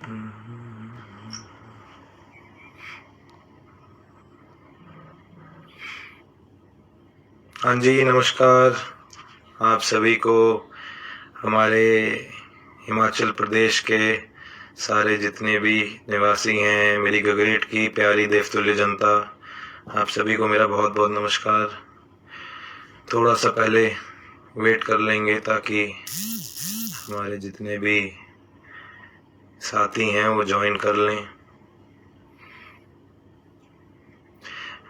हाँ जी, नमस्कार आप सभी को। हमारे हिमाचल प्रदेश के सारे जितने भी निवासी हैं, मेरी गगरेट की प्यारी देवतुल्य जनता, आप सभी को मेरा बहुत बहुत नमस्कार। थोड़ा सा पहले वेट कर लेंगे ताकि हमारे जितने भी साथी हैं वो ज्वाइन कर लें।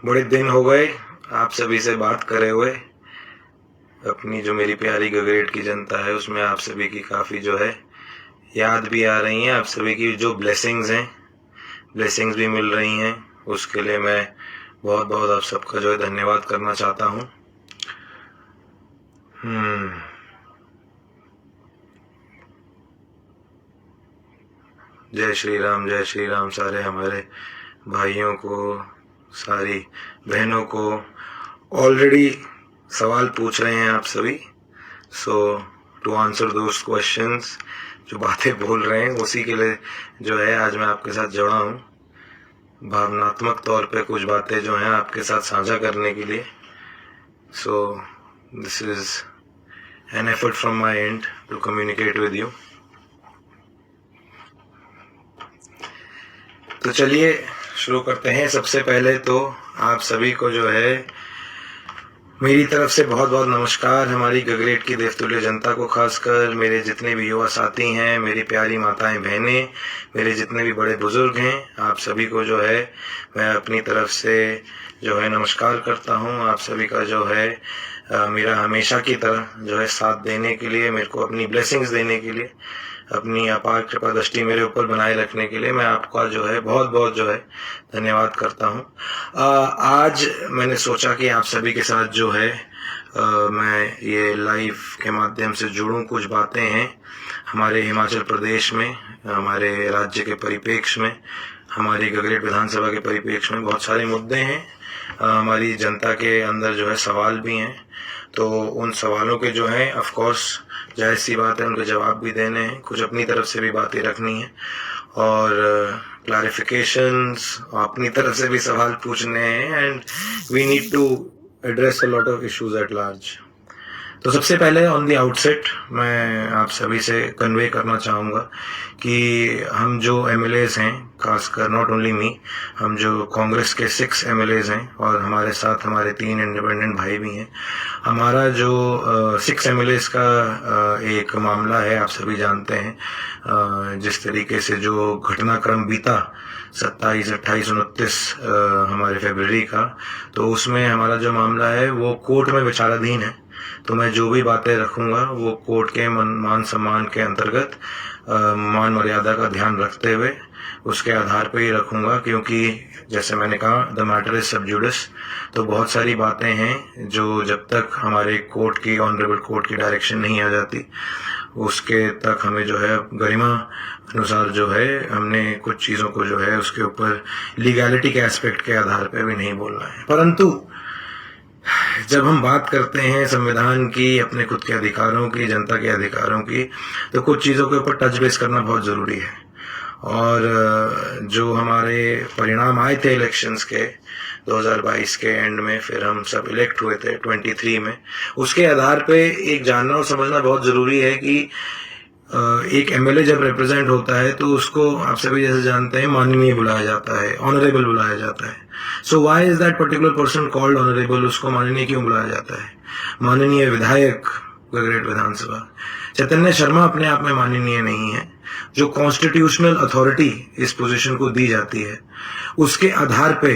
बड़े दिन हो गए आप सभी से बात करे हुए। अपनी जो मेरी प्यारी गगरेट की जनता है उसमें आप सभी की काफ़ी जो है याद भी आ रही हैं। आप सभी की जो ब्लेसिंग्स हैं, ब्लेसिंग्स भी मिल रही हैं, उसके लिए मैं बहुत बहुत आप सबका जो है धन्यवाद करना चाहता हूँ। जय श्री राम सारे हमारे भाइयों को, सारी बहनों को। ऑलरेडी सवाल पूछ रहे हैं आप सभी, सो टू आंसर दोज क्वेश्चंस, जो बातें बोल रहे हैं उसी के लिए जो है आज मैं आपके साथ जुड़ा हूँ, भावनात्मक तौर पे कुछ बातें जो हैं आपके साथ साझा करने के लिए। So this is an effort from my end to communicate with you. तो चलिए शुरू करते हैं। सबसे पहले तो आप सभी को जो है मेरी तरफ से बहुत बहुत नमस्कार। हमारी गगरेट की देवतुल्य जनता को, खासकर मेरे जितने भी युवा साथी हैं, मेरी प्यारी माताएं बहनें, मेरे जितने भी बड़े बुजुर्ग हैं, आप सभी को जो है मैं अपनी तरफ से जो है नमस्कार करता हूं। आप सभी का जो है मेरा हमेशा की तरह जो है साथ देने के लिए, मेरे को अपनी ब्लेसिंग्स देने के लिए, अपनी अपार कृपा दृष्टि मेरे ऊपर बनाए रखने के लिए मैं आपका जो है बहुत बहुत जो है धन्यवाद करता हूँ। आज मैंने सोचा कि आप सभी के साथ जो है मैं ये लाइव के माध्यम से जुड़ूं। कुछ बातें हैं हमारे हिमाचल प्रदेश में, हमारे राज्य के परिप्रेक्ष्य में, हमारी गगरेट विधानसभा के परिप्रेक्ष्य में बहुत सारे मुद्दे हैं। हमारी जनता के अंदर जो है सवाल भी हैं, तो उन सवालों के जो है ऑफ कोर्स जाहिर सी बात है उनके जवाब भी देने हैं, कुछ अपनी तरफ से भी बातें रखनी है और क्लैरिफिकेशंस अपनी तरफ से भी सवाल पूछने हैं, and we need to address a lot of issues at large. तो सबसे पहले ऑन द आउटसेट मैं आप सभी से कन्वे करना चाहूँगा कि हम जो एमएलएज हैं, खासकर नॉट ओनली मी, हम जो कांग्रेस के 6 एमएलएज हैं और हमारे साथ हमारे 3 इंडिपेंडेंट भाई भी हैं, हमारा जो 6 एमएलएज का एक मामला है, आप सभी जानते हैं जिस तरीके से जो घटनाक्रम बीता 27, 28, 29 हमारे फरवरी का, तो उसमें हमारा जो मामला है वो कोर्ट में विचाराधीन है। तो मैं जो भी बातें रखूंगा वो कोर्ट के मान सम्मान के अंतर्गत मान मर्यादा का ध्यान रखते हुए उसके आधार पर ही रखूंगा, क्योंकि जैसे मैंने कहा द मैटर इज सब जुडिस। तो बहुत सारी बातें हैं जो जब तक हमारे कोर्ट की, ऑनरेबल कोर्ट की डायरेक्शन नहीं आ जाती उसके तक हमें जो है गरिमा अनुसार जो है हमने कुछ चीज़ों को जो है उसके ऊपर लीगैलिटी के एस्पेक्ट के आधार पर भी नहीं बोलना है। परंतु जब हम बात करते हैं संविधान की, अपने खुद के अधिकारों की, जनता के अधिकारों की, तो कुछ चीज़ों के ऊपर टच बेस करना बहुत ज़रूरी है। और जो हमारे परिणाम आए थे इलेक्शंस के 2022 के एंड में, फिर हम सब इलेक्ट हुए थे 23 में, उसके आधार पे एक जानना और समझना बहुत ज़रूरी है कि एक एमएलए जब रिप्रेजेंट होता है तो उसको आप सभी जैसे जानते हैं माननीय बुलाया जाता है, ऑनरेबल बुलाया जाता है। So why is that particular person called honourable? उसको माननीय क्यों बुलाया जाता है? माननीय विधायक गगरेट विधानसभा चैतन्य शर्मा अपने आप में माननीय नहीं है। जो कॉन्स्टिट्यूशनल अथॉरिटी इस पोजीशन को दी जाती है उसके आधार पे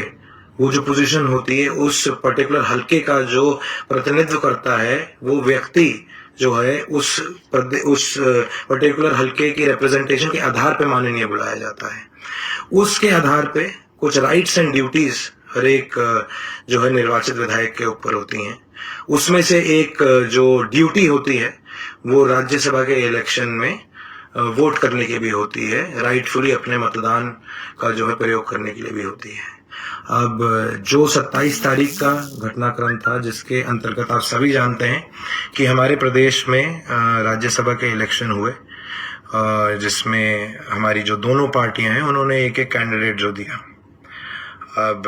वो जो पोजीशन होती है उस पर्टिकुलर हल्के का जो प्रतिनिधित्व करता है वो व्यक्ति जो है उस पर्टिकुलर हल्के की रिप्रेजेंटेशन के आधार पे माननीय बुलाया जाता है। उसके आधार पे कुछ राइट्स एंड ड्यूटीज हर एक जो है निर्वाचित विधायक के ऊपर होती हैं। उसमें से एक जो ड्यूटी होती है वो राज्यसभा के इलेक्शन में वोट करने की भी होती है, राइटफुली अपने मतदान का जो है प्रयोग करने के लिए भी होती है। अब जो 27 तारीख का घटनाक्रम था जिसके अंतर्गत आप सभी जानते हैं कि हमारे प्रदेश में राज्यसभा के इलेक्शन हुए, जिसमें हमारी जो दोनों पार्टियां हैं उन्होंने एक एक कैंडिडेट जो दिया। अब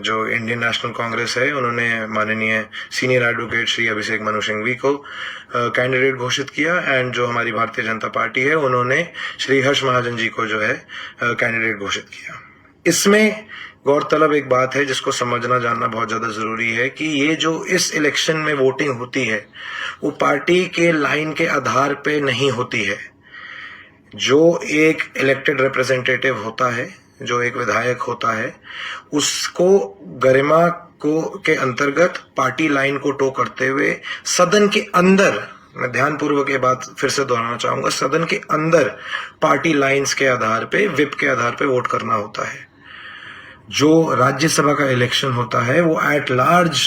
जो इंडियन नेशनल कांग्रेस है उन्होंने माननीय सीनियर एडवोकेट श्री अभिषेक मनु सिंघवी को कैंडिडेट घोषित किया, एंड जो हमारी भारतीय जनता पार्टी है उन्होंने श्री हर्ष महाजन जी को जो है कैंडिडेट घोषित किया। इसमें गौरतलब एक बात है जिसको समझना जानना बहुत ज़्यादा ज़रूरी है कि ये जो इस इलेक्शन में वोटिंग होती है वो पार्टी के लाइन के आधार पे नहीं होती है। जो एक इलेक्टेड रिप्रेजेंटेटिव होता है, जो एक विधायक होता है, उसको गरिमा को के अंतर्गत पार्टी लाइन को टो करते हुए सदन के अंदर, मैं ध्यानपूर्वक ये बात फिर से दोहराना चाहूंगा, सदन के अंदर पार्टी लाइंस के आधार पे, विप के आधार पे वोट करना होता है। जो राज्यसभा का इलेक्शन होता है वो एट लार्ज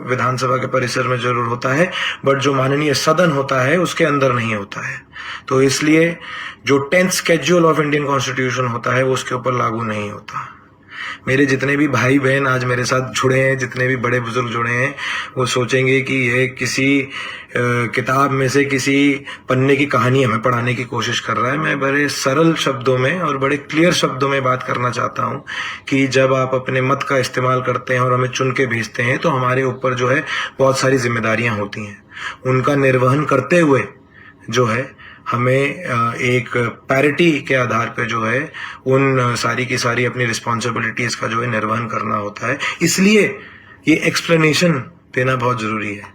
विधानसभा के परिसर में जरूर होता है, बट जो माननीय सदन होता है उसके अंदर नहीं होता है। तो इसलिए जो 10th schedule of Indian constitution होता है वो उसके ऊपर लागू नहीं होता। मेरे जितने भी भाई बहन आज मेरे साथ जुड़े हैं, जितने भी बड़े बुजुर्ग जुड़े हैं, वो सोचेंगे कि ये किसी किताब में से किसी पन्ने की कहानी हमें पढ़ाने की कोशिश कर रहा है। मैं बड़े सरल शब्दों में और बड़े क्लियर शब्दों में बात करना चाहता हूँ कि जब आप अपने मत का इस्तेमाल करते हैं और हमें चुन के भेजते हैं तो हमारे ऊपर जो है बहुत सारी जिम्मेदारियां होती हैं। उनका निर्वहन करते हुए जो है हमें एक पैरिटी के आधार पे जो है उन सारी की सारी अपनी रिस्पॉन्सिबिलिटीज का जो है निर्वहन करना होता है। इसलिए ये एक्सप्लेनेशन देना बहुत जरूरी है।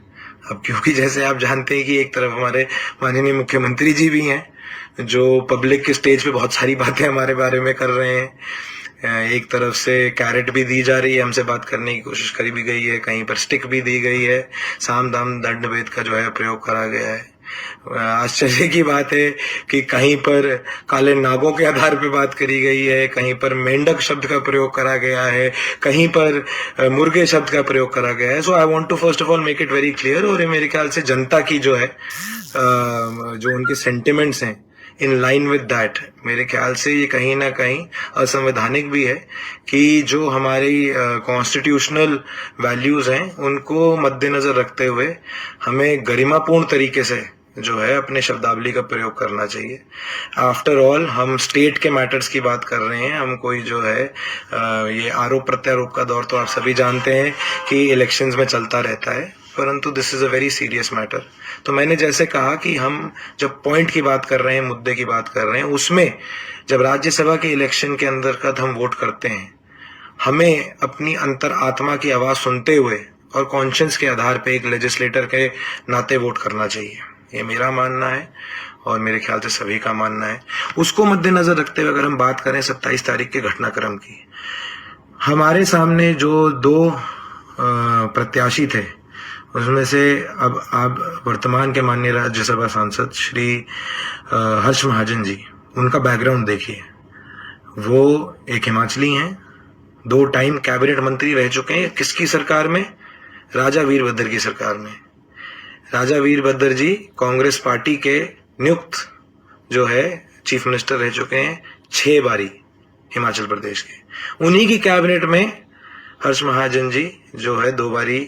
अब क्योंकि जैसे आप जानते हैं कि एक तरफ हमारे माननीय मुख्यमंत्री जी भी हैं जो पब्लिक के स्टेज पे बहुत सारी बातें हमारे बारे में कर रहे हैं। एक तरफ से कैरेट भी दी जा रही है, हमसे बात करने की कोशिश करी भी गई है, कहीं पर स्टिक भी दी गई है, साम दाम दंड भेद का जो है प्रयोग करा गया है। आश्चर्य की बात है कि कहीं पर काले नागों के आधार पर बात करी गई है, कहीं पर मेंढक शब्द का प्रयोग करा गया है, कहीं पर मुर्गे शब्द का प्रयोग करा गया है। So I want to first of all make it very clear, और ये मेरे ख्याल से जनता की जो है जो उनके सेंटिमेंट्स हैं इन लाइन विद दैट, मेरे ख्याल से ये कहीं ना कहीं असंवैधानिक भी है कि जो हमारी कॉन्स्टिट्यूशनल वैल्यूज हैं उनको मद्देनजर रखते हुए हमें गरिमापूर्ण तरीके से जो है अपने शब्दावली का प्रयोग करना चाहिए। आफ्टर ऑल हम स्टेट के मैटर्स की बात कर रहे हैं, हम कोई जो है ये आरोप प्रत्यारोप का दौर तो आप सभी जानते हैं कि इलेक्शंस में चलता रहता है, परंतु this is a very serious matter. तो मैंने जैसे कहा कि हम जब पॉइंट की बात कर रहे हैं, मुद्दे की बात कर रहे हैं, उसमें जब राज्यसभा के इलेक्शन के अंतर्गत हम वोट करते हैं, हमें अपनी अंतर आत्मा की आवाज सुनते हुए और कॉन्शियंस के आधार पे एक लेजिस्लेटर के नाते वोट करना चाहिए। ये मेरा मानना है और मेरे ख्याल से सभी का मानना है। उसको मद्देनजर रखते हुए अगर हम बात करें 27 तारीख के घटनाक्रम की, हमारे सामने जो दो प्रत्याशी थे उसमें से अब आप वर्तमान के माननीय राज्यसभा सांसद श्री हर्ष महाजन जी, उनका बैकग्राउंड देखिए। वो एक हिमाचली हैं, 2 टाइम कैबिनेट मंत्री रह चुके हैं। किसकी सरकार में? राजा वीरभद्र की सरकार में। राजा वीरभद्र जी कांग्रेस पार्टी के नियुक्त जो है चीफ मिनिस्टर रह चुके हैं 6 बारी हिमाचल प्रदेश के। उन्हीं की कैबिनेट में हर्ष महाजन जी जो है 2 बारी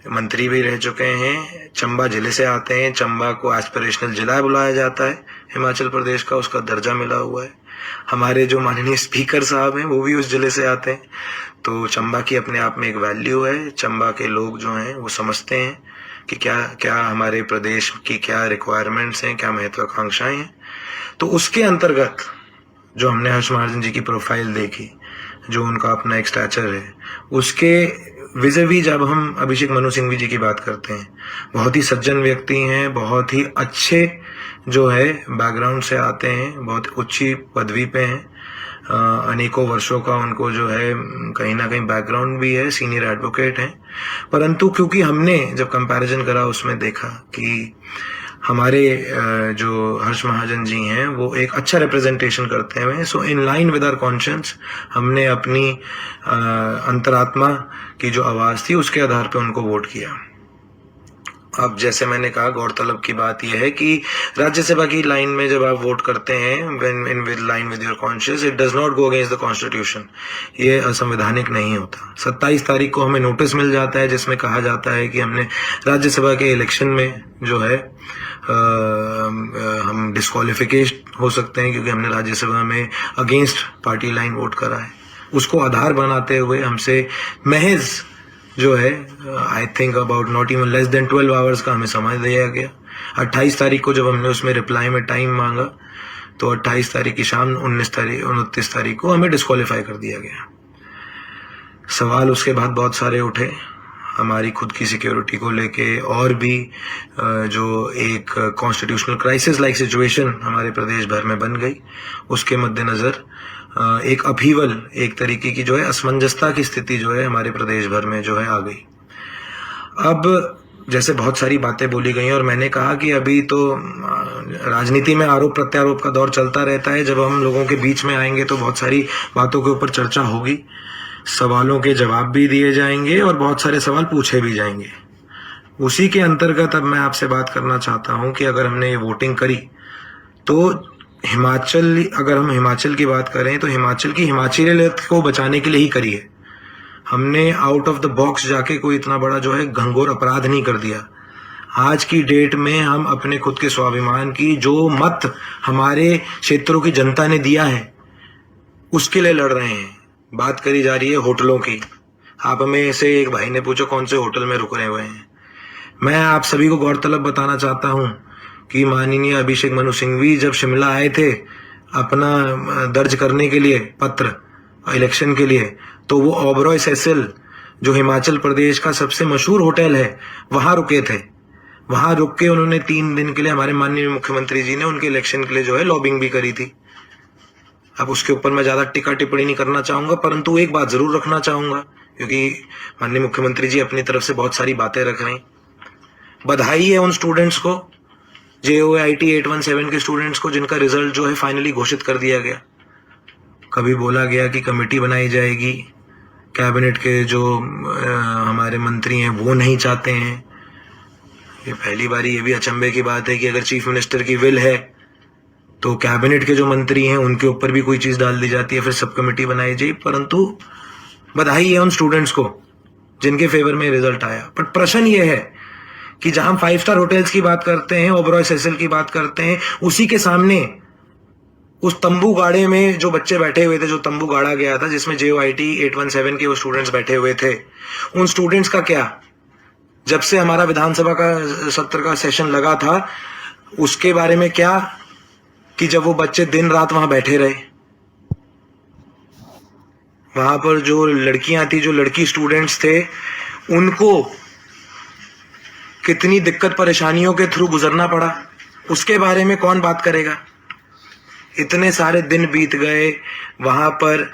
मंत्री भी रह चुके हैं। चंबा जिले से आते हैं, चंबा को एस्पिरेशनल जिला बुलाया जाता है हिमाचल प्रदेश का, उसका दर्जा मिला हुआ है। हमारे जो माननीय स्पीकर साहब हैं वो भी उस जिले से आते हैं। तो चंबा की अपने आप में एक वैल्यू है। चंबा के लोग जो हैं वो समझते हैं कि क्या क्या हमारे प्रदेश की क्या रिक्वायरमेंट्स हैं, क्या महत्वाकांक्षाएं हैं। तो उसके अंतर्गत जो हमने हर्ष महाजन जी की प्रोफाइल देखी, जो उनका अपना एक स्टैचर है, उसके विज़िवी जब हम अभिषेक मनु सिंघवी जी की बात करते हैं, बहुत ही सज्जन व्यक्ति हैं, बहुत ही अच्छे जो है बैकग्राउंड से आते हैं, बहुत ऊंची पदवी पे हैं, अनेकों वर्षों का उनको जो है कहीं ना कहीं बैकग्राउंड भी है, सीनियर एडवोकेट हैं। परंतु क्योंकि हमने जब कंपैरिजन करा उसमें देखा कि हमारे जो हर्ष महाजन जी हैं वो एक अच्छा रिप्रेजेंटेशन करते हैं। So in line with our conscience हमने अपनी अंतरात्मा की जो आवाज़ थी उसके आधार पे उनको वोट किया। अब जैसे मैंने कहा, गौरतलब की बात यह है कि राज्यसभा की लाइन में जब आप वोट करते हैं when in with line with your conscious, it does not go against the constitution. ये असंवैधानिक नहीं होता। 27 तारीख को हमें नोटिस मिल जाता है जिसमें कहा जाता है कि हमने राज्यसभा के इलेक्शन में जो है हम डिस्क्वालिफिकेशन हो सकते हैं क्योंकि हमने राज्यसभा में अगेंस्ट पार्टी लाइन वोट करा है। उसको आधार बनाते हुए हमसे महज जो है I think about not even less than 12 hours का हमें समय दिया गया। 28 तारीख को जब हमने उसमें रिप्लाई में टाइम मांगा तो 28 तारीख की शाम 29 तारीख को हमें डिस्क्वालीफाई कर दिया गया। सवाल उसके बाद बहुत सारे उठे हमारी खुद की सिक्योरिटी को लेके, और भी जो एक कॉन्स्टिट्यूशनल क्राइसिस लाइक सिचुएशन हमारे प्रदेश भर में बन गई, उसके मद्देनजर एक अपहीवल, एक तरीके की जो है असमंजसता की स्थिति जो है हमारे प्रदेश भर में जो है आ गई। अब जैसे बहुत सारी बातें बोली गई और मैंने कहा कि अभी तो राजनीति में आरोप प्रत्यारोप का दौर चलता रहता है। जब हम लोगों के बीच में आएंगे तो बहुत सारी बातों के ऊपर चर्चा होगी, सवालों के जवाब भी दिए जाएंगे और बहुत सारे सवाल पूछे भी जाएंगे। उसी के अंतर्गत अब मैं आपसे बात करना चाहता हूं कि अगर हमने ये वोटिंग करी तो हिमाचल, अगर हम हिमाचल की बात करें तो हिमाचल की हिमाचलियत को बचाने के लिए ही करी है। हमने आउट ऑफ द बॉक्स जाके कोई इतना बड़ा जो है घंघोर अपराध नहीं कर दिया। आज की डेट में हम अपने खुद के स्वाभिमान की जो मत हमारे क्षेत्रों की जनता ने दिया है उसके लिए लड़ रहे हैं। बात करी जा रही है होटलों की। आप हमें से एक भाई ने पूछा कौन से होटल में रुक रहे हुए हैं। मैं आप सभी को गौरतलब बताना चाहता हूं कि माननीय अभिषेक मनु सिंघवी जब शिमला आए थे अपना दर्ज करने के लिए पत्र इलेक्शन के लिए, तो वो ओबरॉय सेसिल जो हिमाचल प्रदेश का सबसे मशहूर होटल है वहां रुके थे। वहां रुक के उन्होंने 3 दिन के लिए हमारे माननीय मुख्यमंत्री जी ने उनके इलेक्शन के लिए जो है लॉबिंग भी करी थी। अब उसके ऊपर मैं ज्यादा टीका टिप्पणी नहीं करना चाहूंगा, परंतु एक बात जरूर रखना चाहूंगा क्योंकि माननीय मुख्यमंत्री जी अपनी तरफ से बहुत सारी बातें रख रहे हैं। बधाई है उन स्टूडेंट्स को, JOIT 817 के स्टूडेंट्स को जिनका रिजल्ट जो है फाइनली घोषित कर दिया गया। कभी बोला गया कि कमेटी बनाई जाएगी, कैबिनेट के जो हमारे मंत्री हैं वो नहीं चाहते हैं। ये पहली बारी ये भी अचंभे की बात है कि अगर चीफ मिनिस्टर की विल है तो कैबिनेट के जो मंत्री हैं उनके ऊपर भी कोई चीज डाल दी जाती है, फिर सब कमेटी बनाई जाए। परंतु बधाई है उन स्टूडेंट्स को जिनके फेवर में रिजल्ट आया। पर प्रश्न ये है कि जहां 5 स्टार होटल्स की बात करते हैं, ओबरॉय सेसिल की बात करते हैं, उसी के सामने उस तंबू गाड़े में जो बच्चे बैठे हुए थे, जो तंबू गाड़ा गया था जिसमें JOIT 817 के वो स्टूडेंट्स बैठे हुए थे, उन स्टूडेंट्स का क्या? जब से हमारा विधानसभा का सत्र का सेशन लगा था उसके बारे में क्या कि जब वो बच्चे दिन रात वहां बैठे रहे, वहां पर जो लड़कियां थी, जो लड़की स्टूडेंट्स थे, उनको कितनी दिक्कत परेशानियों के थ्रू गुजरना पड़ा, उसके बारे में कौन बात करेगा? इतने सारे दिन बीत गए, वहां पर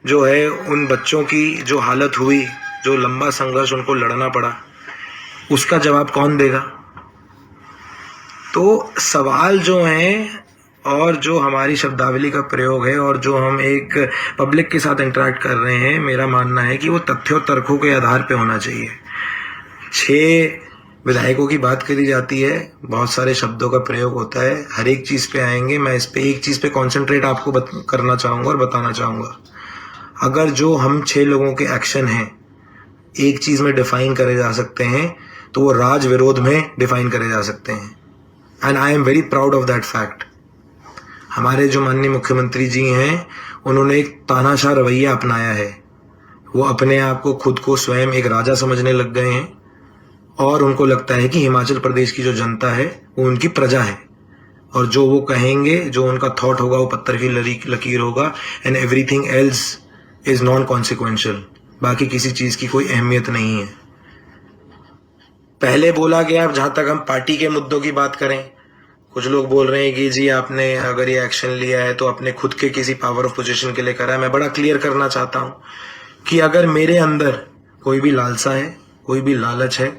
जो है उन बच्चों की जो हालत हुई, जो लंबा संघर्ष उनको लड़ना पड़ा, उसका जवाब कौन देगा? तो सवाल जो हैं और जो हमारी शब्दावली का प्रयोग है और जो हम एक पब्लिक के साथ इंटरेक्ट कर रहे हैं, मेरा मानना है कि वो तथ्यों तर्कों के आधार पे होना चाहिए। 6 विधायकों की बात करी जाती है, बहुत सारे शब्दों का प्रयोग होता है, हर एक चीज पे आएंगे। मैं इस पे एक चीज पे कॉन्सेंट्रेट आपको करना चाहूंगा और बताना चाहूंगा। अगर जो हम 6 लोगों के एक्शन हैं एक चीज में डिफाइन करे जा सकते हैं तो वो राज विरोध में डिफाइन करे जा सकते हैं, and I am very proud of that fact. हमारे जो माननीय मुख्यमंत्री जी हैं उन्होंने एक तानाशाह रवैया अपनाया है। वो अपने आप को खुद को स्वयं एक राजा समझने लग गए हैं और उनको लगता है कि हिमाचल प्रदेश की जो जनता है वो उनकी प्रजा है और जो वो कहेंगे, जो उनका थॉट होगा वो पत्थर की लकीर होगा, and everything else is non consequential. बाकी किसी चीज की कोई अहमियत नहीं है। पहले बोला गया, जहां तक हम पार्टी के मुद्दों की बात करें, कुछ लोग बोल रहे हैं कि जी आपने अगर ये एक्शन लिया है तो अपने खुद के किसी पावर ऑफ पोजीशन के लिए करा है। मैं बड़ा क्लियर करना चाहता हूं कि अगर मेरे अंदर कोई भी लालसा है, कोई भी लालच है,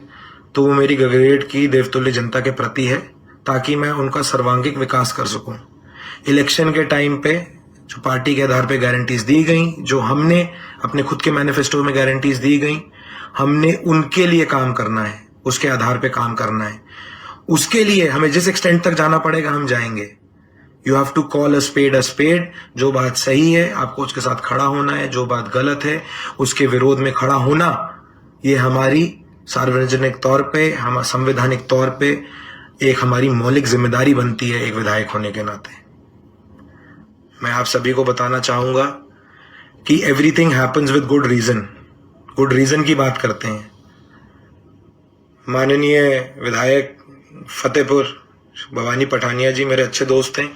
तो वो मेरी गगरेट की देवतुल्य जनता के प्रति है, ताकि मैं उनका सर्वांगीण विकास कर सकूं। इलेक्शन के टाइम पे जो पार्टी के आधार पे गारंटीज दी गई, जो हमने अपने खुद के मैनिफेस्टो में गारंटीज दी गई, हमने उनके लिए काम करना है, उसके आधार पे काम करना है। उसके लिए हमें जिस एक्सटेंट तक जाना पड़ेगा हम जाएंगे। You have to call a spade. जो बात सही है आपको उसके साथ खड़ा होना है, जो बात गलत है उसके विरोध में खड़ा होना, ये हमारी सार्वजनिक तौर पे, हम संवैधानिक तौर पे एक हमारी मौलिक जिम्मेदारी बनती है एक विधायक होने के नाते। मैं आप सभी को बताना चाहूंगा कि everything happens with good reason. Good reason की बात करते हैं। माननीय विधायक फतेहपुर भवानी पठानिया जी मेरे अच्छे दोस्त हैं,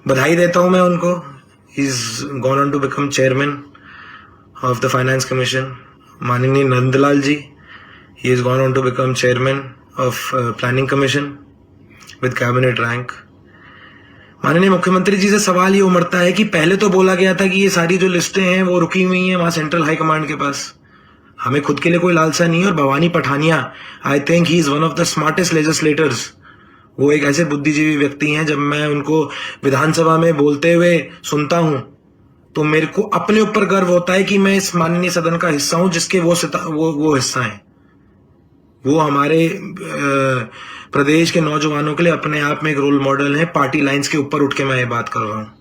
बधाई देता हूं मैं उनको। He is gone on to become chairman of the finance commission. माननीय Nandlal ji, he is gone on to become chairman of planning commission with cabinet rank. माननीय मुख्यमंत्री जी से सवाल ये उमड़ता है कि पहले तो बोला गया था कि ये सारी जो लिस्टें हैं वो रुकी हुई हैं वहां सेंट्रल हाई कमांड के पास। हमें खुद के लिए कोई लालसा नहीं है। और Bhavani Pathania, I think he is one of the smartest legislators. वो एक ऐसे बुद्धिजीवी व्यक्ति हैं, जब मैं उनको विधानसभा में बोलते हुए सुनता हूं तो मेरे को अपने ऊपर गर्व होता है कि मैं इस माननीय सदन का हिस्सा हूं जिसके वो हिस्सा हैं। वो हमारे प्रदेश के नौजवानों के लिए अपने आप में एक रोल मॉडल है। पार्टी लाइंस के ऊपर उठ के मैं ये बात कर रहा हूँ।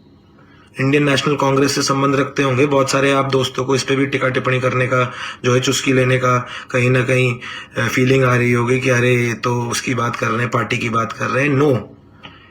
इंडियन नेशनल कांग्रेस से संबंध रखते होंगे बहुत सारे आप दोस्तों को, इस पे भी टिक्का टिप्पणी करने का जो है चुस्की लेने का कहीं ना कहीं फीलिंग आ रही होगी कि अरे ये तो उसकी बात कर रहे हैं, पार्टी की बात कर रहे हैं। नो,